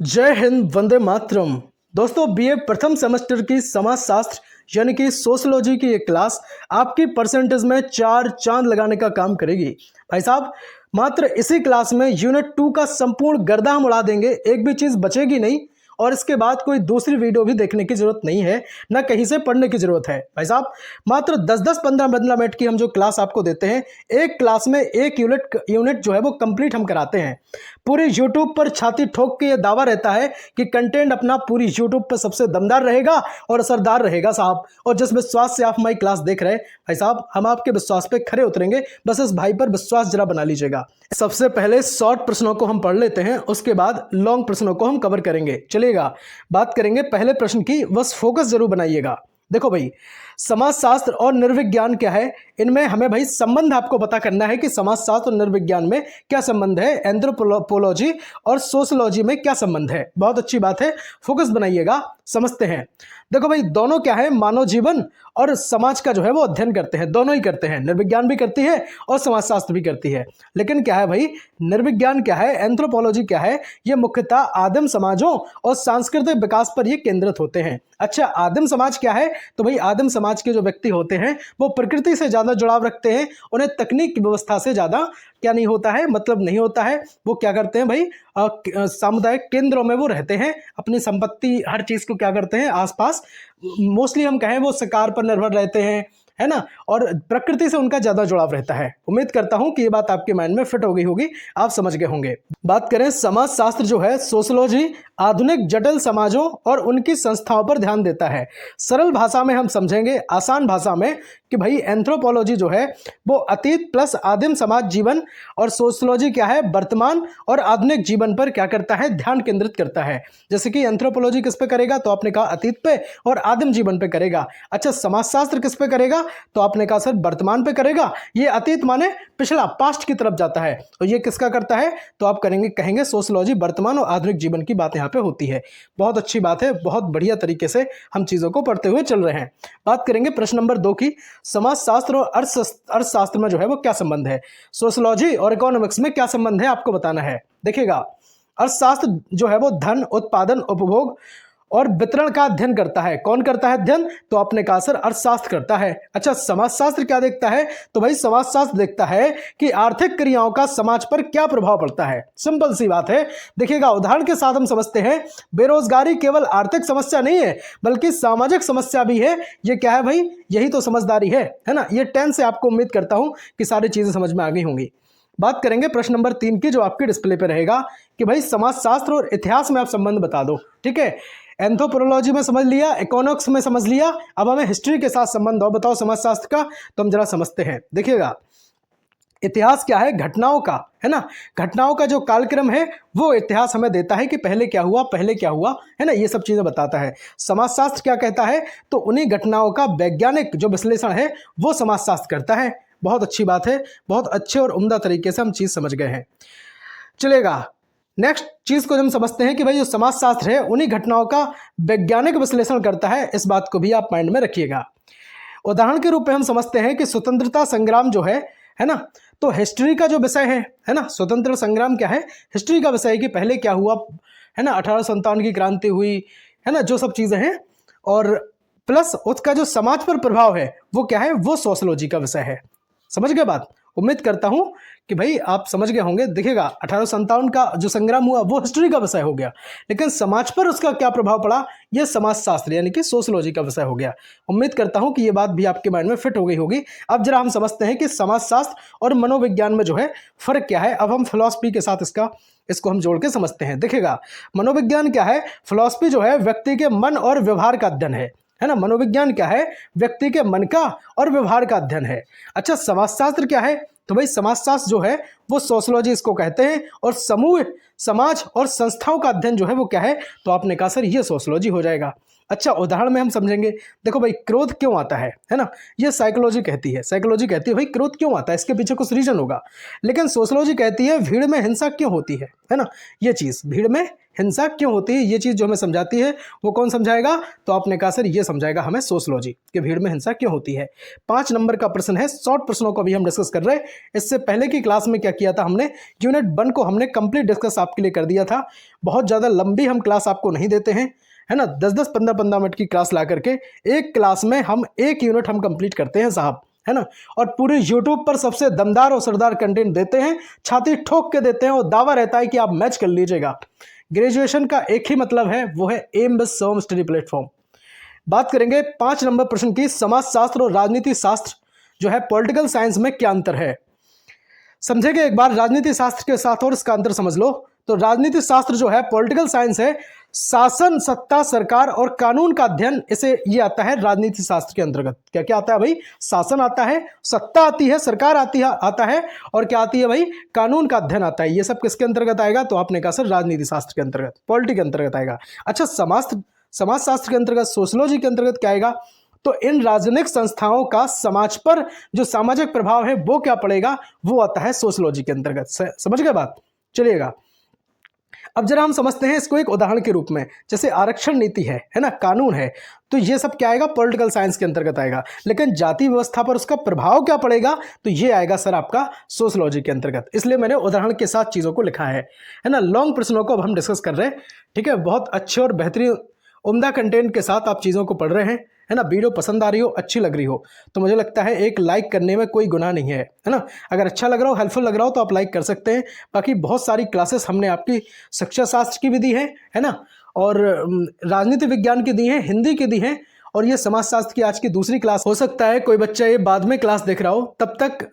जय हिंद, वंदे मातरम। दोस्तों, बीए प्रथम सेमेस्टर की समाज शास्त्र यानी कि सोशलॉजी की एक क्लास आपकी परसेंटेज में 4 चांद लगाने का काम करेगी। भाई साहब, मात्र इसी क्लास में यूनिट 2 का संपूर्ण गर्दा हम उड़ा देंगे, एक भी चीज बचेगी नहीं। और इसके बाद कोई दूसरी वीडियो भी देखने की जरूरत नहीं है, ना कहीं से पढ़ने की जरूरत है। भाई साहब, मात्र 10-10 15-15 मिनट की हम जो क्लास आपको देते हैं, एक क्लास में एक यूनिट जो है वो कंप्लीट हम कराते हैं। पूरी यूट्यूब पर छाती ठोक के ये दावा रहता है कि कंटेंट अपना पूरी यूट्यूब पर सबसे दमदार रहेगा और असरदार रहेगा साहब। और जिस विश्वास से आप हमारी क्लास देख रहे हैं भाई साहब, हम आपके विश्वास पे खरे उतरेंगे। बस इस भाई पर विश्वास जरा बना लीजिएगा। सबसे पहले शॉर्ट प्रश्नों को हम पढ़ लेते हैं, उसके बाद लॉन्ग प्रश्नों को हम कवर करेंगे। चलिएगा, बात करेंगे पहले प्रश्न की, बस फोकस जरूर बनाइएगा। देखो भाई, समाजशास्त्र और निर्विज्ञान क्या है, इनमें हमें भाई संबंध आपको पता करना है कि समाजशास्त्र और निर्विज्ञान में क्या संबंध है, एंथ्रोपोलॉजी और सोशलॉजी में क्या संबंध है। बहुत अच्छी बात है, फोकस बनाइएगा, समझते हैं। देखो भाई, दोनों क्या है, मानव जीवन और समाज का जो है वो अध्ययन करते हैं, दोनों ही करते हैं। निर्विज्ञान भी करती है और समाजशास्त्र भी करती है। लेकिन क्या है भाई, निर्विज्ञान क्या है, एंथ्रोपोलॉजी क्या है, ये मुख्यतः आदिम समाजों और सांस्कृतिक विकास पर ये केंद्रित होते हैं। अच्छा, आदिम समाज क्या है, तो भाई आदिम समाज के जो व्यक्ति होते हैं वो प्रकृति से ज्यादा जुड़ाव रखते हैं, उन्हें तकनीक की व्यवस्था से ज्यादा क्या नहीं होता है, मतलब नहीं होता है। वो क्या करते हैं भाई, सामुदायिक केंद्रों में वो रहते हैं, अपनी संपत्ति हर चीज को क्या करते हैं आसपास, मोस्टली हम कहें वो शिकार पर निर्भर रहते हैं, है ना, और प्रकृति से उनका ज्यादा जुड़ाव रहता है। उम्मीद करता हूं कि ये बात आपके माइंड में फिट हो गई होगी, आप समझ गए होंगे। बात करें समाजशास्त्र जो है, सोशलॉजी आधुनिक जटिल समाजों और उनकी संस्थाओं पर ध्यान देता है। सरल भाषा में हम समझेंगे, आसान भाषा में, कि भाई एंथ्रोपोलॉजी जो है वो अतीत प्लस आदिम समाज जीवन, और सोशलॉजी क्या है, वर्तमान और आधुनिक जीवन पर क्या करता है, ध्यान केंद्रित करता है। जैसे कि एंथ्रोपोलॉजी किस पे करेगा, तो आपने कहा अतीत पे और आदिम जीवन पे करेगा। अच्छा, समाजशास्त्र किस पे करेगा, तो आपने कहा सर वर्तमान पे करेगा। ये अतीत माने पिछला, पास्ट की तरफ जाता है। और ये किसका करता है, तो आप कहेंगे सोशलॉजी वर्तमान और आधुनिक जीवन की बात यहाँ पे होती है। बहुत अच्छी बात है, बहुत बढ़िया तरीके से हम चीजों को पढ़ते हुए चल रहे हैं। बात करेंगे प्रश्न नंबर 2 की, समाजशास्त्र और अर्थशास्त्र में जो है वो क्या संबंध है, सोशलॉजी और इकोनॉमिक्स में क्या संबंध है, आपको बताना है। देखिएगा, अर्थशास्त्र जो है वो धन, उत्पादन, उपभोग और वितरण का अध्ययन करता है। कौन करता है अध्ययन, तो आपने कहा सर अर्थशास्त्र करता है। अच्छा, समाजशास्त्र क्या देखता है, तो भाई समाजशास्त्र देखता है कि आर्थिक क्रियाओं का समाज पर क्या प्रभाव पड़ता है। सिंपल सी बात है। देखिएगा, उदाहरण के साथ हम समझते हैं, बेरोजगारी केवल आर्थिक समस्या नहीं है बल्कि सामाजिक समस्या भी है। ये क्या है भाई, यही तो समझदारी है ना। ये 10 से आपको उम्मीद करता हूं कि सारी चीजें समझ में आ गई होंगी। बात करेंगे प्रश्न नंबर 3 की, जो आपके डिस्प्ले पे रहेगा, कि भाई समाजशास्त्र और इतिहास में आप संबंध बता दो। ठीक है, एंथ्रोपोलॉजी में समझ लिया, इकोनॉमिक्स में समझ लिया, अब हमें हिस्ट्री के साथ संबंध और बताओ समाजशास्त्र का, तो हम जरा समझते हैं। देखिएगा, इतिहास क्या है, घटनाओं का, है ना, घटनाओं का जो कालक्रम है वो इतिहास हमें देता है कि पहले क्या हुआ, पहले क्या हुआ, है ना, ये सब चीजें बताता है। समाजशास्त्र क्या कहता है, तो उन्हीं घटनाओं का वैज्ञानिक जो विश्लेषण है वो समाजशास्त्र करता है। बहुत अच्छी बात है, बहुत अच्छे और उम्दा तरीके से हम चीज समझ गए हैं। चलेगा, नेक्स्ट चीज को हम समझते हैं कि भाई जो समाजशास्त्र है उन्हीं घटनाओं का वैज्ञानिक विश्लेषण करता है। इस बात को भी आप माइंड में रखिएगा। उदाहरण के रूप में हम समझते हैं कि स्वतंत्रता संग्राम जो है ना, तो हिस्ट्री का जो विषय है ना, स्वतंत्रता संग्राम क्या है, हिस्ट्री का विषय है कि पहले क्या हुआ, है ना, 1857 की क्रांति हुई, है ना, जो सब चीजें हैं, और प्लस उसका जो समाज पर प्रभाव है वो क्या है, वो सोशलॉजी का विषय है। समझ गए बात, उम्मीद करता हूं कि भाई आप समझ गए होंगे। देखिएगा, 1857 का जो संग्राम हुआ वो हिस्ट्री का विषय हो गया, लेकिन समाज पर उसका क्या प्रभाव पड़ा, यह समाजशास्त्र यानी कि सोशलॉजी का विषय हो गया। उम्मीद करता हूं कि ये बात भी आपके माइंड में फिट हो गई होगी। अब जरा हम समझते हैं कि समाजशास्त्र और मनोविज्ञान में जो है फर्क क्या है। अब हम फिलॉसफी के साथ इसको हम जोड़ के समझते हैं। देखिएगा, मनोविज्ञान क्या है, फिलॉसफी जो है व्यक्ति के मन और व्यवहार का अध्ययन है ना। मनोविज्ञान क्या है, व्यक्ति के मन का और व्यवहार का अध्ययन है। अच्छा, समाजशास्त्र क्या है, तो भाई समाजशास्त्र जो है वो सोशलॉजी इसको कहते हैं, और समूह, समाज और संस्थाओं का अध्ययन जो है वो क्या है, तो आपने कहा सर ये सोशलॉजी हो जाएगा। अच्छा, उदाहरण में हम समझेंगे। देखो भाई, क्रोध क्यों आता है ना, ये साइकोलॉजी कहती है। साइकोलॉजी कहती है भाई क्रोध क्यों आता है, इसके पीछे कुछ रीजन होगा। लेकिन सोशलॉजी कहती है भीड़ में हिंसा क्यों होती है ना, ये चीज़, भीड़ में हिंसा क्यों होती है, ये चीज़ जो हमें समझाती है वो कौन समझाएगा, तो आपने कहा सर ये समझाएगा हमें सोशलॉजी, कि भीड़ में हिंसा क्यों होती है। 5 नंबर का प्रश्न है, शॉर्ट प्रश्नों को भी हम डिस्कस कर रहे हैं। इससे पहले की क्लास में क्या किया था हमने, यूनिट 1 को हमने कंप्लीट डिस्कस आपके लिए कर दिया था। बहुत ज़्यादा लंबी हम क्लास आपको नहीं देते हैं, है ना, 10-10, 15-15 मिनट की क्लास ला करके एक क्लास में हम एक यूनिट हम कंप्लीट करते हैं साहब, है ना। और पूरे यूट्यूब पर सबसे दमदार और सरदार कंटेंट देते हैं, छाती ठोक के देते हैं, और दावा रहता है कि आप मैच कर लीजिएगा। ग्रेजुएशन का एक ही मतलब है, वो है एम विद सर्व स्टडी प्लेटफॉर्म। बात करेंगे 5 नंबर प्रश्न की, समाजशास्त्र और राजनीति शास्त्र जो है पॉलिटिकल साइंस में क्या अंतर है। समझेंगे एक बार राजनीति शास्त्र के साथ और इसका अंतर समझ लो। तो राजनीति शास्त्र जो है पॉलिटिकल साइंस है, शासन, सत्ता, सरकार और कानून का अध्ययन, इसे ये आता है राजनीति शास्त्र के अंतर्गत। क्या क्या आता है भाई, शासन आता है, सत्ता आती है, सरकार आती है, आता है, और क्या आती है भाई, कानून का अध्ययन आता है। ये सब किसके अंतर्गत आएगा, तो आपने कहा सर राजनीति शास्त्र के अंतर्गत, पॉलिटी के अंतर्गत आएगा। अच्छा, समाजशास्त्र के अंतर्गत, सोशलॉजी के अंतर्गत क्या आएगा, तो इन राजनीतिक संस्थाओं का समाज पर जो सामाजिक प्रभाव है वो क्या पड़ेगा, वो आता है सोशलॉजी के अंतर्गत। समझ गए बात, चलिएगा। अब जरा हम समझते हैं इसको एक उदाहरण के रूप में। जैसे आरक्षण नीति है ना, कानून है, तो ये सब क्या आएगा, पॉलिटिकल साइंस के अंतर्गत आएगा। लेकिन जाति व्यवस्था पर उसका प्रभाव क्या पड़ेगा, तो ये आएगा सर आपका सोशलॉजी के अंतर्गत। इसलिए मैंने उदाहरण के साथ चीज़ों को लिखा है ना। लॉन्ग प्रश्नों को अब हम डिस्कस कर रहे हैं, ठीक है। बहुत अच्छे और बेहतरीन उम्दा कंटेंट के साथ आप चीज़ों को पढ़ रहे हैं, है ना। वीडियो पसंद आ रही हो, अच्छी लग रही हो, तो मुझे लगता है एक लाइक करने में कोई गुनाह नहीं है ना। अगर अच्छा लग रहा हो, हेल्पफुल लग रहा हो, तो आप लाइक कर सकते हैं। बाकी बहुत सारी क्लासेस हमने आपकी शिक्षा शास्त्र की भी दी है ना, और राजनीति विज्ञान की दी है, हिंदी की दी है, और ये समाजशास्त्र की आज की दूसरी क्लास। हो सकता है कोई बच्चा ये बाद में क्लास देख रहा हो, तब तक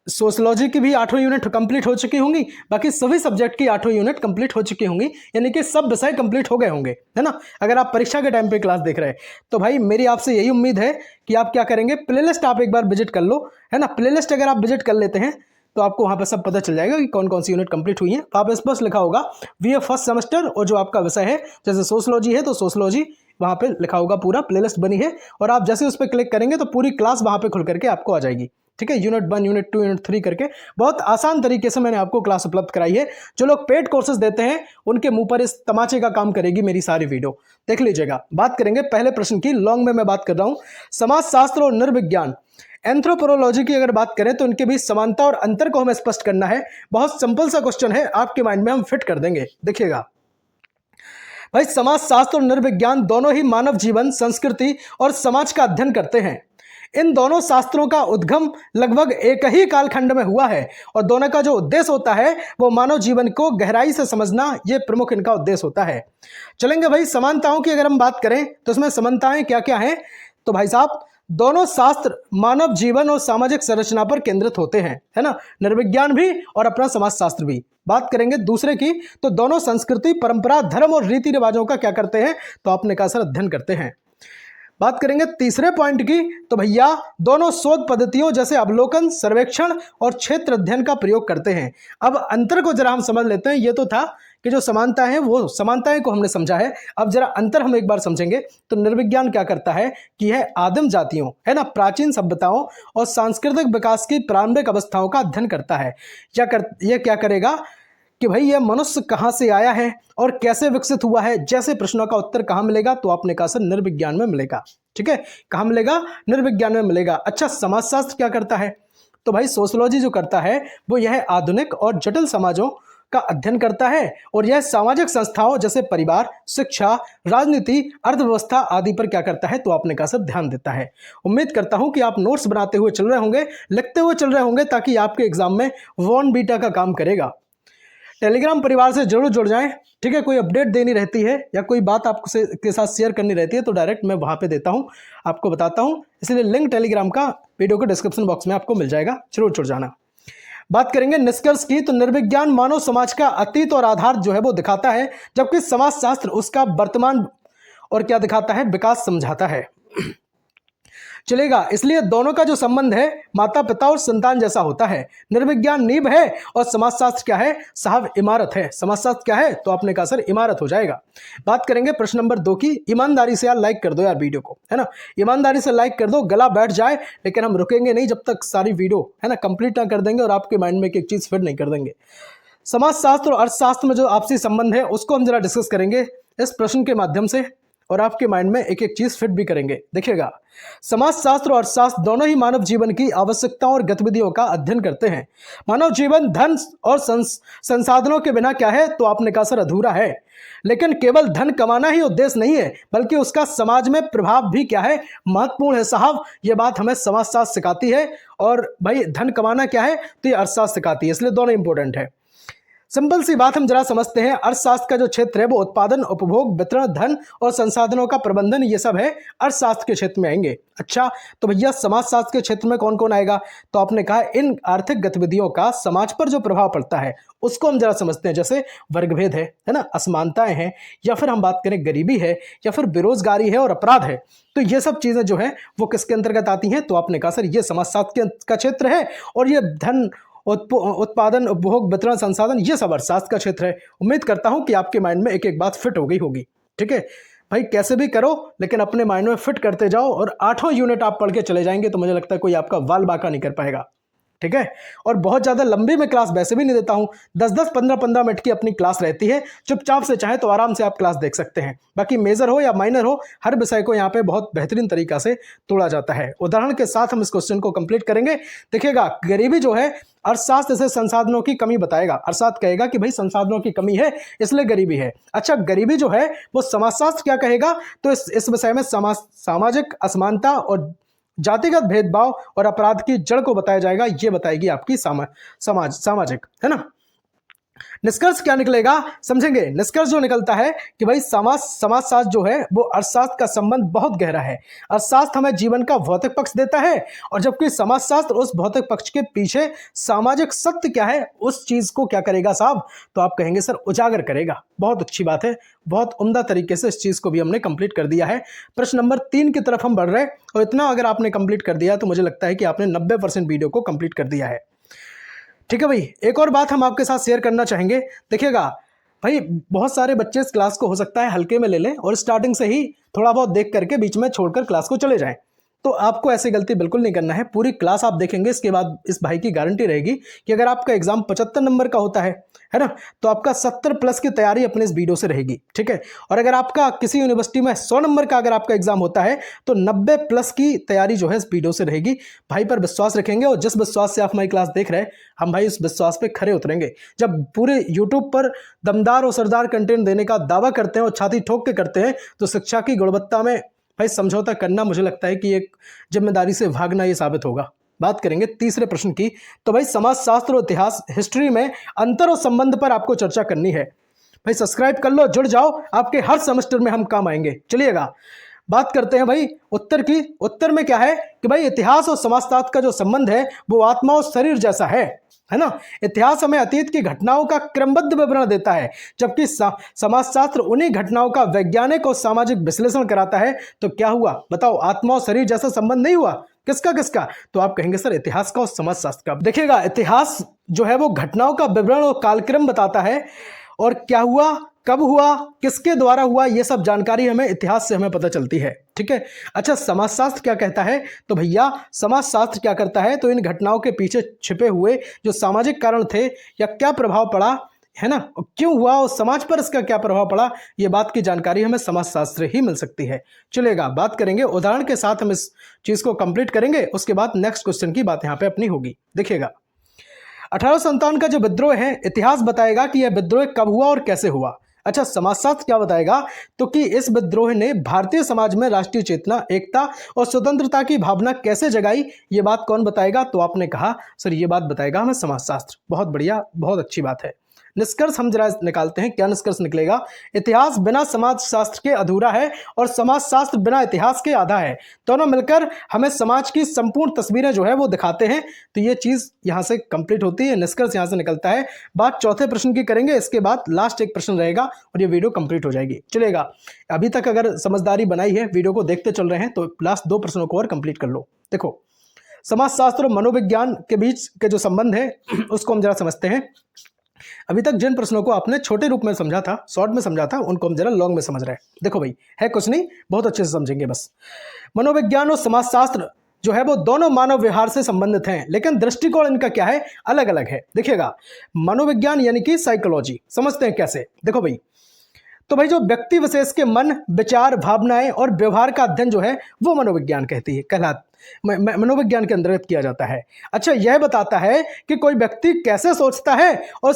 सोशलॉजी की भी 8वीं यूनिट कंप्लीट हो चुकी होंगी, बाकी सभी सब्जेक्ट की 8वीं यूनिट कंप्लीट हो चुकी होंगी, यानी कि सब विषय कंप्लीट हो गए होंगे, है ना। अगर आप परीक्षा के टाइम पे क्लास देख रहे हैं, तो भाई मेरी आपसे यही उम्मीद है कि आप क्या करेंगे, प्लेलिस्ट आप एक बार विजिट कर लो, है ना। प्लेलिस्ट अगर आप विजिट कर लेते हैं तो आपको वहाँ पर सब पता चल जाएगा कि कौन कौन सी यूनिट कंप्लीट हुई है। आप इस पर लिखा होगा वीए फर्स्ट सेमेस्टर, और जो आपका विषय है, जैसे सोशलॉजी है तो सोशलॉजी वहाँ पे लिखा होगा, पूरा प्लेलिस्ट बनी है, और आप जैसे उस पर क्लिक करेंगे तो पूरी क्लास वहाँ पे खुल करके आपको आ जाएगी, ठीक है। यूनिट 1, यूनिट 2, यूनिट 3 करके बहुत आसान तरीके से मैंने आपको क्लास उपलब्ध कराई है। जो लोग पेड कोर्सेज देते हैं उनके मुंह पर इस तमाचे का काम करेगी मेरी सारी वीडियो, देख लीजिएगा। बात करेंगे पहले प्रश्न की, लॉन्ग में मैं बात कर रहा हूं, समाजशास्त्र और नृविज्ञान, एंथ्रोपोलॉजी की अगर बात करें तो इनके बीच समानता और अंतर को हमें स्पष्ट करना है। बहुत सिंपल सा क्वेश्चन है, आपके माइंड में हम फिट कर देंगे, देखिएगा भाई। समाजशास्त्र और नृविज्ञान दोनों ही मानव जीवन, संस्कृति और समाज का अध्ययन करते हैं। इन दोनों शास्त्रों का उद्गम लगभग एक ही कालखंड में हुआ है, और दोनों का जो उद्देश्य होता है वो मानव जीवन को गहराई से समझना, ये प्रमुख इनका उद्देश्य होता है। चलेंगे भाई, समानताओं की अगर हम बात करें तो इसमें समानताएं क्या क्या हैं, तो भाई साहब दोनों शास्त्र मानव जीवन और सामाजिक संरचना पर केंद्रित होते हैं, है ना। नृविज्ञान भी और अपना समाजशास्त्र भी। बात करेंगे दूसरे की, तो दोनों संस्कृति, परंपरा, धर्म और रीति रिवाजों का क्या करते हैं, तो आपने कहा सर अध्ययन करते हैं। बात करेंगे तीसरे पॉइंट की, तो भैया दोनों शोध पद्धतियों जैसे अवलोकन, सर्वेक्षण और क्षेत्र अध्ययन का प्रयोग करते हैं। अब अंतर को जरा हम समझ लेते हैं। ये तो था कि जो समानता है वो समानताएं को हमने समझा है, अब जरा अंतर हम एक बार समझेंगे। तो नृविज्ञान क्या करता है कि यह आदिम जातियों, है ना, प्राचीन सभ्यताओं और सांस्कृतिक विकास की प्रारंभिक अवस्थाओं का अध्ययन करता है। यह क्या करेगा कि भाई यह मनुष्य कहाँ से आया है और कैसे विकसित हुआ है, जैसे प्रश्नों का उत्तर कहाँ मिलेगा, तो आपने कहा सर नृविज्ञान में मिलेगा, ठीक है। कहाँ मिलेगा, नृविज्ञान में मिलेगा। अच्छा, समाजशास्त्र क्या करता है, तो भाई सोशलॉजी जो करता है वो यह आधुनिक और जटिल समाजों का अध्ययन करता है, और यह सामाजिक संस्थाओं जैसे परिवार, शिक्षा, राजनीति, अर्थव्यवस्था आदि पर क्या करता है, तो आपने कहा सर ध्यान देता है। उम्मीद करता हूं कि आप नोट्स बनाते हुए चल रहे होंगे, लिखते हुए चल रहे होंगे, ताकि आपके एग्जाम में वॉन बीटा का काम करेगा। टेलीग्राम परिवार से जरूर जुड़ जाएं, ठीक है। कोई अपडेट देनी रहती है या कोई बात आपको के साथ शेयर करनी रहती है तो डायरेक्ट मैं वहां पे देता हूं, आपको बताता हूं। इसलिए लिंक टेलीग्राम का वीडियो के डिस्क्रिप्शन बॉक्स में आपको मिल जाएगा, जरूर जुड़ जाना। बात करेंगे निष्कर्ष की, तो नृविज्ञान मानव समाज का अतीत और आधार जो है वो दिखाता है, जबकि समाजशास्त्र उसका वर्तमान और क्या दिखाता है, विकास समझाता है। चलेगा। इसलिए दोनों का जो संबंध है माता पिता और संतान जैसा होता है। निर्विज्ञान नींव है और समाजशास्त्र क्या है साहब, इमारत है। समाजशास्त्र क्या है, तो आपने कहा सर इमारत हो जाएगा। बात करेंगे प्रश्न नंबर 2 की। ईमानदारी से यार लाइक कर दो यार वीडियो को, है ना, ईमानदारी से लाइक कर दो, गला बैठ जाए, लेकिन हम रुकेंगे नहीं जब तक सारी वीडियो है ना कंप्लीट ना कर देंगे और आपके माइंड में एक चीज फिट नहीं कर देंगे। समाजशास्त्र और अर्थशास्त्र में जो आपसी संबंध है उसको हम जरा डिस्कस करेंगे इस प्रश्न के माध्यम से, और आपके माइंड में एक एक चीज फिट भी करेंगे। देखिएगा, समाजशास्त्र और अर्थशास्त्र दोनों ही मानव जीवन की आवश्यकताओं और गतिविधियों का अध्ययन करते हैं। मानव जीवन धन और संसाधनों के बिना क्या है, तो आपने कहा सर अधूरा है। लेकिन केवल धन कमाना ही उद्देश्य नहीं है, बल्कि उसका समाज में प्रभाव भी क्या है, महत्वपूर्ण है साहब। ये बात हमें समाजशास्त्र सिखाती है, और भाई धन कमाना क्या है, तो ये अर्थशास्त्र सिखाती है, इसलिए दोनों इंपॉर्टेंट है। सिंपल सी बात हम जरा समझते हैं। अर्थशास्त्र का जो क्षेत्र है वो उत्पादन, उपभोग, वितरण, धन और संसाधनों का प्रबंधन, ये सब है अर्थशास्त्र के क्षेत्र में आएंगे। अच्छा, तो भैया समाजशास्त्र के क्षेत्र में कौन कौन आएगा, तो आपने कहा इन आर्थिक गतिविधियों का समाज पर जो प्रभाव पड़ता है उसको हम जरा समझते हैं। जैसे वर्गभेद है ना, असमानताएं हैं, या फिर हम बात करें गरीबी है, या फिर बेरोजगारी है और अपराध है, तो ये सब चीजें जो है वो किसके अंतर्गत आती हैं, तो आपने कहा सर ये समाजशास्त्र का क्षेत्र है। और ये धन, उत्पादन, उपभोग, वितरण, संसाधन, ये सब अर्थशास्त्र का क्षेत्र है। उम्मीद करता हूं कि आपके माइंड में एक एक बात फिट हो गई होगी। ठीक है भाई, कैसे भी करो लेकिन अपने माइंड में फिट करते जाओ, और 8वां यूनिट आप पढ़ के चले जाएंगे तो मुझे लगता है कोई आपका वाल बाका नहीं कर पाएगा। ठीक है, और बहुत ज़्यादा लंबी मैं क्लास वैसे भी नहीं देता हूं, 10-10, 15-15 मिनट की अपनी क्लास रहती है। चुपचाप से चाहे तो आराम से आप क्लास देख सकते हैं। बाकी मेजर हो या माइनर हो, हर विषय को यहाँ पे बहुत बेहतरीन तरीका से तोड़ा जाता है। उदाहरण के साथ हम इस क्वेश्चन को कंप्लीट करेंगे। देखिएगा, गरीबी जो है अर्थशास्त्र से संसाधनों की कमी बताएगा। अर्थशास्त्र कहेगा कि भाई संसाधनों की कमी है इसलिए गरीबी है। अच्छा, गरीबी जो है वो समाजशास्त्र क्या कहेगा, तो इस विषय में सामाजिक असमानता और जातिगत भेदभाव और अपराध की जड़ को बताया जाएगा। ये बताएगी आपकी सामाजिक, है ना। निष्कर्ष क्या निकलेगा समझेंगे। निष्कर्ष जो निकलता है कि भाई समाजशास्त्र जो है वो अर्थशास्त्र का संबंध बहुत गहरा है। अर्थशास्त्र हमें जीवन का भौतिक पक्ष देता है, और जबकि समाजशास्त्र उस भौतिक पक्ष के पीछे सामाजिक सत्य क्या है उस चीज को क्या करेगा साहब, तो आप कहेंगे सर उजागर करेगा। बहुत अच्छी बात है, बहुत उम्दा तरीके से इस चीज को भी हमने कंप्लीट कर दिया है। प्रश्न नंबर 3 की तरफ हम बढ़ रहे हैं, और इतना अगर आपने कंप्लीट कर दिया तो मुझे लगता है कि आपने 90% वीडियो को कंप्लीट कर दिया है। ठीक है भाई, एक और बात हम आपके साथ शेयर करना चाहेंगे। देखिएगा भाई, बहुत सारे बच्चे इस क्लास को हो सकता है हल्के में ले लें और स्टार्टिंग से ही थोड़ा बहुत देख करके बीच में छोड़कर क्लास को चले जाएं। तो आपको ऐसी गलती बिल्कुल नहीं करना है। पूरी क्लास आप देखेंगे, इसके बाद इस भाई की गारंटी रहेगी कि अगर आपका एग्जाम 75 नंबर का होता है ना, तो आपका 70+ की तैयारी अपने इस वीडियो से रहेगी। ठीक है, और अगर आपका किसी यूनिवर्सिटी में 100 नंबर का अगर आपका एग्जाम होता है तो 90+ की तैयारी जो है इस वीडियो से रहेगी। भाई पर विश्वास रखेंगे, और जिस विश्वास से आप हमारी क्लास देख रहे हैं, हम भाई उस विश्वास पे खरे उतरेंगे। जब पूरे यूट्यूब पर दमदार और सरदार कंटेंट देने का दावा करते हैं और छाती ठोक के करते हैं, तो शिक्षा की गुणवत्ता में भाई समझौता करना मुझे लगता है कि एक जिम्मेदारी से भागना ये साबित होगा। बात करेंगे तीसरे प्रश्न की। तो भाई समाजशास्त्र और इतिहास, हिस्ट्री में अंतर और संबंध पर आपको चर्चा करनी है। भाई सब्सक्राइब कर लो, जुड़ जाओ, आपके हर सेमेस्टर में हम काम आएंगे। चलिएगा, बात करते हैं भाई उत्तर की। उत्तर में क्या है कि भाई इतिहास और समाजशास्त्र का जो संबंध है वो आत्मा और शरीर जैसा है ना। इतिहास हमें अतीत की घटनाओं का क्रमबद्ध विवरण देता है, जबकि समाजशास्त्र उन्हीं घटनाओं का वैज्ञानिक और सामाजिक विश्लेषण कराता है। तो क्या हुआ बताओ, आत्मा और शरीर जैसा संबंध नहीं हुआ? किसका? तो आप कहेंगे सर इतिहास का और समाजशास्त्र का। देखिएगा, इतिहास जो है वो घटनाओं का विवरण और कालक्रम बताता है, और क्या हुआ, कब हुआ, किसके द्वारा हुआ, ये सब जानकारी हमें इतिहास से हमें पता चलती है। ठीक है। अच्छा, समाजशास्त्र क्या कहता है? तो भैया समाजशास्त्र क्या करता है, तो इन घटनाओं के पीछे छिपे हुए जो सामाजिक कारण थे या क्या प्रभाव पड़ा है ना, क्यों हुआ और समाज पर इसका क्या प्रभाव पड़ा, ये बात की जानकारी हमें समाजशास्त्र ही मिल सकती है। चलेगा, बात करेंगे उदाहरण के साथ, हम इस चीज को कंप्लीट करेंगे, उसके बाद नेक्स्ट क्वेश्चन की बात यहाँ पे अपनी होगी। देखिएगा, 1857 का जो विद्रोह है, इतिहास बताएगा कि यह विद्रोह कब हुआ और कैसे हुआ। अच्छा, समाजशास्त्र क्या बताएगा, तो कि इस विद्रोह ने भारतीय समाज में राष्ट्रीय चेतना, एकता और स्वतंत्रता की भावना कैसे जगाई, ये बात कौन बताएगा, तो आपने कहा सर ये बात बताएगा हमें समाजशास्त्र। बहुत बढ़िया, बहुत अच्छी बात है। निष्कर्ष हम जरा निकालते हैं। क्या निष्कर्ष निकलेगा? इतिहास बिना समाजशास्त्र के अधूरा है और समाजशास्त्र बिना इतिहास के आधा है। दोनों मिलकर हमें समाज की संपूर्ण तस्वीरें जो है वो दिखाते हैं। तो ये चीज यहां से कंप्लीट होती है, निष्कर्ष यहां से निकलता है। बात चौथे प्रश्न की करेंगे, इसके बाद लास्ट एक प्रश्न रहेगा और ये वीडियो कंप्लीट हो जाएगी। चलेगा, अभी तक अगर समझदारी बनाई है, वीडियो को देखते चल रहे हैं, तो लास्ट 2 प्रश्नों को और कंप्लीट कर लो। देखो, समाजशास्त्र और मनोविज्ञान के बीच के जो संबंध है उसको हम जरा समझते हैं। अभी तक जिन प्रश्नों को आपने छोटे रूप में समझा था, शॉर्ट में समझा था, उनको हम जरा लॉन्ग में समझ रहे हैं। देखो भाई, है कुछ नहीं, बहुत अच्छे से समझेंगे बस। मनोविज्ञान और समाजशास्त्र जो है वो दोनों मानव व्यवहार से संबंधित हैं, लेकिन दृष्टिकोण इनका क्या है? अलग अलग है। देखिएगा, मनोविज्ञान यानी कि साइकोलॉजी, समझते हैं कैसे? देखो भाई, तो भाई जो व्यक्ति विशेष के मन, विचार, भावनाएं और व्यवहार का अध्ययन जो है वो मनोविज्ञान मनोविज्ञान के अंतर्गत किया जाता है। अच्छा, यह बताता है कि कोई व्यक्ति कैसे सोचता है और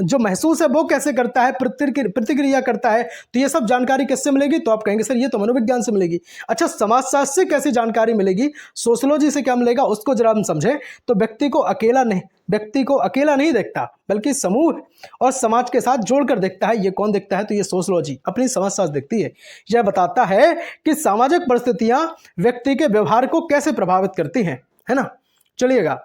जो महसूस है वो कैसे करता है, प्रतिक्रिया करता है। तो ये सब जानकारी किससे मिलेगी? तो आप कहेंगे सर ये तो मनोविज्ञान से मिलेगी। अच्छा, समाजशास्त्र से कैसी जानकारी मिलेगी? सोशियोलॉजी से क्या मिलेगा उसको जरा हम समझें। तो व्यक्ति को अकेला नहीं देखता, बल्कि समूह और समाज के साथ जोड़कर देखता है। ये कौन देखता है? तो ये सोशियोलॉजी अपनी समाजशास्त्र देखती है। यह बताता है कि सामाजिक परिस्थितियां व्यक्ति के व्यवहार को कैसे प्रभावित करती हैं, है ना। चलिएगा,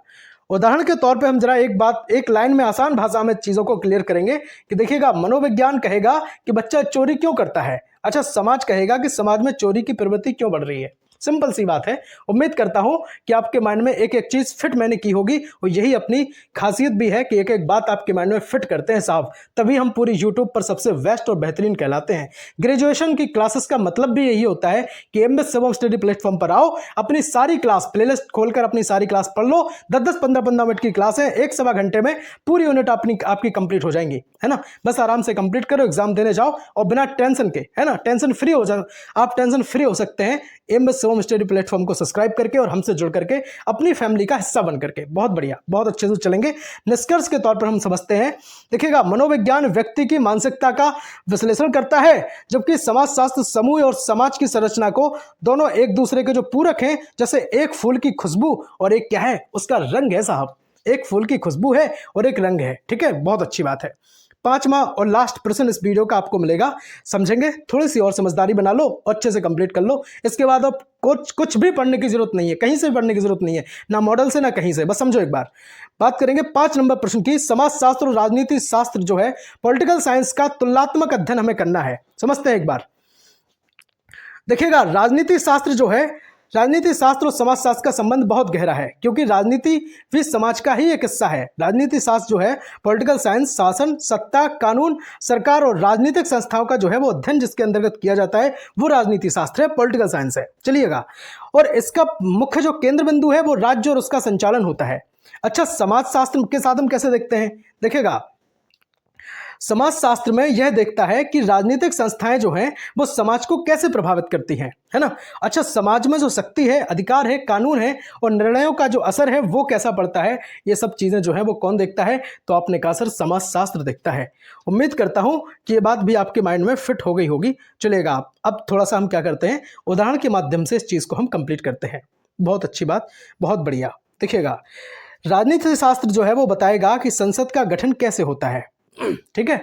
उदाहरण के तौर पे हम जरा एक लाइन में आसान भाषा में चीजों को क्लियर करेंगे कि देखिएगा, मनोविज्ञान कहेगा कि बच्चा चोरी क्यों करता है। अच्छा, समाज कहेगा कि समाज में चोरी की प्रवृत्ति क्यों बढ़ रही है। सिंपल सी बात है। उम्मीद करता हूं कि आपके माइंड में एक एक चीज फिट मैंने की होगी, और यही अपनी खासियत भी है कि एक एक बात आपके माइंड में फिट करते हैं साहब, तभी हम पूरी यूट्यूब पर सबसे बेस्ट और बेहतरीन कहलाते हैं। ग्रेजुएशन की क्लासेस का मतलब भी यही होता है कि एमएस शिवम स्टडी प्लेटफॉर्म पर आओ, अपनी सारी क्लास प्लेलिस्ट खोलकर अपनी सारी क्लास पढ़ लो। 10-10, 15-15 मिनट की क्लास है, 1-1.25 घंटे में पूरी यूनिट आपकी कंप्लीट हो जाएंगी, है ना। बस आराम से कंप्लीट करो, एग्जाम देने जाओ और बिना टेंशन के, है ना, टेंशन फ्री हो जाओ। आप टेंशन फ्री हो सकते हैं एमएस शिवम स्टडी प्लेटफॉर्म को सब्सक्राइब करके और हमसे जुड़ करके, अपनी फैमिली का हिस्सा बन करके। बहुत बढ़िया, बहुत अच्छे से चलेंगे। निष्कर्ष के तौर पर हम समझते हैं, देखिएगा, मनोविज्ञान व्यक्ति की मानसिकता का विश्लेषण करता है, जबकि समाजशास्त्र समूह और समाज की संरचना को, दोनों एक दूसरे के जो पूरक हैं, जैसे एक फूल की खुशबू और एक क्या है, उसका रंग है साहब। एक फूल की खुशबू है और एक रंग है, ठीक है, बहुत अच्छी बात है। 5वां और लास्ट प्रश्न इस वीडियो का आपको मिलेगा, समझेंगे, थोड़ी सी और समझदारी बना लो, अच्छे से कंप्लीट कर लो। इसके बाद अब कुछ भी पढ़ने की जरूरत नहीं है, कहीं से भी पढ़ने की जरूरत नहीं है, ना मॉडल से ना कहीं से, बस समझो एक बार। बात करेंगे 5 नंबर प्रश्न की। समाजशास्त्र और राजनीति शास्त्र जो है, पॉलिटिकल साइंस का तुलनात्मक अध्ययन हमें करना है। समझते हैं एक बार। देखिएगा, राजनीति शास्त्र जो है, राजनीति शास्त्र और समाजशास्त्र का संबंध बहुत गहरा है, क्योंकि राजनीति भी समाज का ही एक हिस्सा है। राजनीति शास्त्र जो है, पॉलिटिकल साइंस, शासन, सत्ता, कानून, सरकार और राजनीतिक संस्थाओं का जो है वो अध्ययन जिसके अंतर्गत किया जाता है, वो राजनीति शास्त्र है, पॉलिटिकल साइंस है। चलिएगा, और इसका मुख्य जो केंद्र बिंदु है वो राज्य और उसका संचालन होता है। अच्छा, समाजशास्त्र के साथ हम कैसे देखते हैं? देखिएगा, समाजशास्त्र में यह देखता है कि राजनीतिक संस्थाएं जो हैं वो समाज को कैसे प्रभावित करती हैं, है ना। अच्छा, समाज में जो शक्ति है, अधिकार है, कानून है और निर्णयों का जो असर है वो कैसा पड़ता है, ये सब चीजें जो है वो कौन देखता है? तो आपने कहा सर समाजशास्त्र देखता है। उम्मीद करता हूं कि ये बात भी आपके माइंड में फिट हो गई होगी। चलेगा, अब थोड़ा सा हम क्या करते हैं, उदाहरण के माध्यम से इस चीज को हम कंप्लीट करते हैं। बहुत अच्छी बात, बहुत बढ़िया। देखिएगा, राजनीति शास्त्र जो है वो बताएगा कि संसद का गठन कैसे होता है, ठीक है,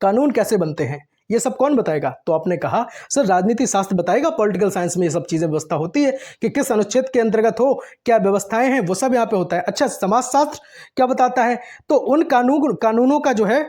कानून कैसे बनते हैं, ये सब कौन बताएगा? तो आपने कहा सर राजनीति शास्त्र बताएगा। पॉलिटिकल साइंस में ये सब चीजें व्यवस्था होती है कि किस अनुच्छेद के अंतर्गत हो, क्या व्यवस्थाएं हैं, वो सब यहाँ पे होता है। अच्छा, समाजशास्त्र क्या बताता है? तो उन कानूनों का जो है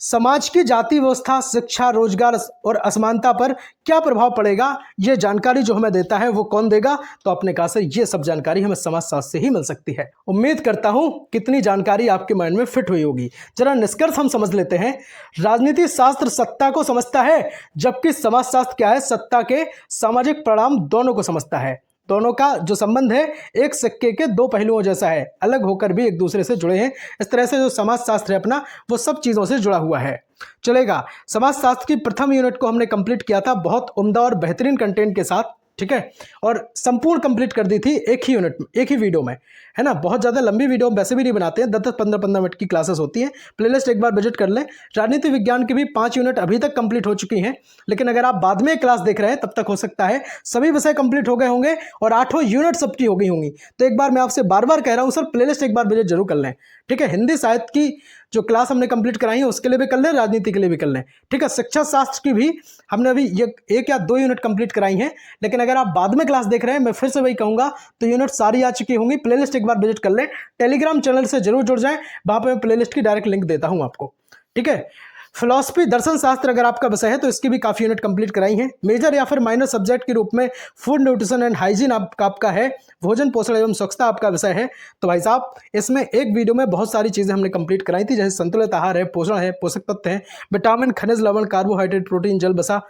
समाज की जाति व्यवस्था, शिक्षा, रोजगार और असमानता पर क्या प्रभाव पड़ेगा, ये जानकारी जो हमें देता है वो कौन देगा? तो आपने कहा सर ये सब जानकारी हमें समाजशास्त्र से ही मिल सकती है। उम्मीद करता हूं कितनी जानकारी आपके माइंड में फिट हुई होगी। जरा निष्कर्ष हम समझ लेते हैं। राजनीति शास्त्र सत्ता को समझता है, जबकि समाजशास्त्र क्या है? सत्ता के सामाजिक परिणाम दोनों को समझता है। दोनों का जो संबंध है एक सिक्के के 2 पहलुओं जैसा है, अलग होकर भी एक दूसरे से जुड़े हैं। इस तरह से जो समाजशास्त्र है अपना, वो सब चीज़ों से जुड़ा हुआ है। चलेगा, समाजशास्त्र की प्रथम यूनिट को हमने कंप्लीट किया था बहुत उम्दा और बेहतरीन कंटेंट के साथ, ठीक है, और संपूर्ण कंप्लीट कर दी थी एक ही यूनिट में, एक ही वीडियो में, है ना। बहुत ज़्यादा लंबी वीडियो वैसे भी नहीं बनाते हैं, 10-10, 15-15 मिनट की क्लासेस होती हैं। प्लेलिस्ट एक बार विजिट कर लें। राजनीति विज्ञान की भी 5 यूनिट अभी तक कंप्लीट हो चुकी हैं, लेकिन अगर आप बाद में क्लास देख रहे हैं तब तक हो सकता है सभी विषय कंप्लीट हो गए होंगे और 8 यूनिट सबकी हो गई होंगी। तो एक बार मैं आपसे बार बार कह रहा हूँ सर प्लेलिस्ट एक बार विजिट जरूर कर लें, ठीक है, हिंदी साहित्य की जो क्लास हमने कंप्लीट कराई है उसके लिए भी कर लें, राजनीति के लिए भी कर लें। ठीक है, शिक्षा शास्त्र की भी हमने अभी ये 1 या 2 यूनिट कंप्लीट कराई हैं, लेकिन अगर आप बाद में क्लास देख रहे हैं, मैं फिर से वही कहूंगा, तो यूनिट सारी आ चुकी होंगी। प्लेलिस्ट एक बार विजिट कर लें, टेलीग्राम चैनल से जरूर जुड़ जाएं, वहां पर मैं प्लेलिस्ट की डायरेक्ट लिंक देता हूं आपको। ठीक है, फिलॉसफी दर्शन शास्त्र अगर आपका विषय है तो इसकी भी काफी यूनिट कंप्लीट कराई हैं। मेजर या फिर माइनर सब्जेक्ट के रूप में फूड न्यूट्रिशन एंड हाइजीन आपका है, भोजन पोषण एवं स्वच्छता आपका विषय है। तो भाई साहब इसमें एक वीडियो में बहुत सारी चीजें हमने कंप्लीट कराई थी, जैसे संतुलित आहार है, पोषण है, पोषक तत्व है, विटामिन, खनिज, लवण, कार्बोहाइड्रेट, प्रोटीन, जल, वसा,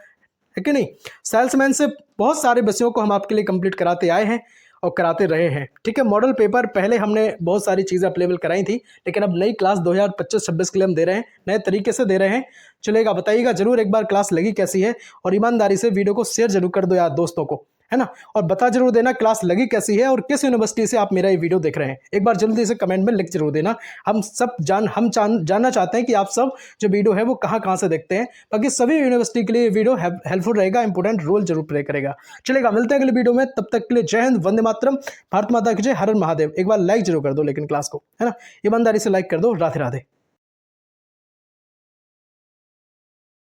है कि नहीं। सेल्समैन से बहुत सारे विषयों को हम आपके लिए कंप्लीट कराते आए हैं और कराते रहे हैं। ठीक है, मॉडल पेपर पहले हमने बहुत सारी चीज़ें अवेलेबल कराई थी, लेकिन अब नई क्लास 2025-26 के लिए हम दे रहे हैं, नए तरीके से दे रहे हैं। चलेगा, बताइएगा जरूर एक बार क्लास लगी कैसी है, और ईमानदारी से वीडियो को शेयर जरूर कर दो यार दोस्तों को, है ना। और बता जरूर देना क्लास लगी कैसी है और किस यूनिवर्सिटी से आप मेरा ये वीडियो देख रहे हैं, एक बार जल्दी से कमेंट में लिख जरूर देना। हम जानना चाहते हैं कि आप सब जो वीडियो है वो कहाँ से देखते हैं। बाकी सभी यूनिवर्सिटी के लिए वीडियो हेल्पफुल रहेगा, इंपॉर्टेंट रोल जरूर प्ले करेगा। चलेगा, मिलते हैं अगले वीडियो में, तब तक के लिए जय हिंद, वंदे मातरम, भारत माता की जय, हर हर महादेव। एक बार लाइक जरूर कर दो लेकिन क्लास को, है ना, ईमानदारी से लाइक कर दो। राधे राधे।